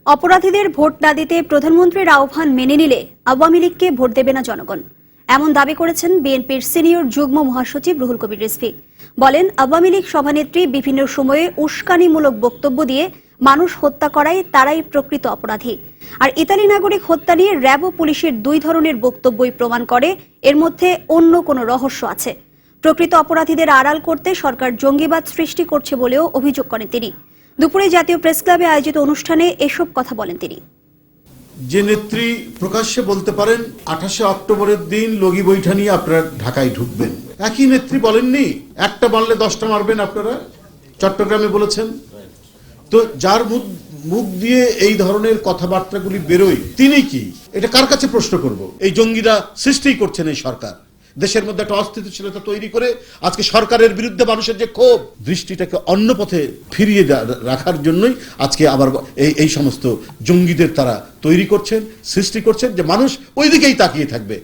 অপরাধীদের ভোট না দিতে প্রধানমন্ত্রীর আহ্বান মেনে নিলে আওয়ামী লীগকে ভোট দেবে না জনগণ, এমন দাবি করেছেন বিএনপির সিনিয়র যুগ্ম মহাসচিব রুহুল কবির রিজভী। বলেন, আওয়ামী লীগ সভানেত্রী বিভিন্ন সময়ে উস্কানিমূলক বক্তব্য দিয়ে মানুষ হত্যা করায় তারাই প্রকৃত অপরাধী। আর ইতালি নাগরিক হত্যা নিয়ে র্যাব ও পুলিশের দুই ধরনের বক্তব্যই প্রমাণ করে এর মধ্যে অন্য কোনো রহস্য আছে। প্রকৃত অপরাধীদের আড়াল করতে সরকার জঙ্গিবাদ সৃষ্টি করছে বলেও অভিযোগ করেন তিনি। দুপুরে জাতীয় প্রেস ক্লাবে আয়োজিত অনুষ্ঠানে এসব কথা বলেন তিনি। যে নেত্রী প্রকাশ্যে বলতে পারেন 28শে অক্টোবরের দিন লগি বৈঠা নিয়ে আপনারা ঢাকায় ঢুকবেন, একই নেত্রী বলেননি একটা মারলে 10টা মারবেন আপনারা, চট্টগ্রামে বলেছেন। তো যার মুখ দিয়ে এই ধরনের কথাবার্তাগুলি বেরোয় তিনি কি, এটা কার কাছে প্রশ্ন করব? এই জঙ্গিরা সৃষ্টি করছেন এই সরকার, দেশের মধ্যে একটা অস্থিতিশীলতা তৈরি করে আজকে সরকারের বিরুদ্ধে মানুষের যে ক্ষোভ, দৃষ্টিটাকে অন্য পথে ফিরিয়ে রাখার জন্যই আজকে আবার এই সমস্ত জঙ্গিদের তারা তৈরি করছেন, সৃষ্টি করছেন, যে মানুষ ওই দিকেই তাকিয়ে থাকবে।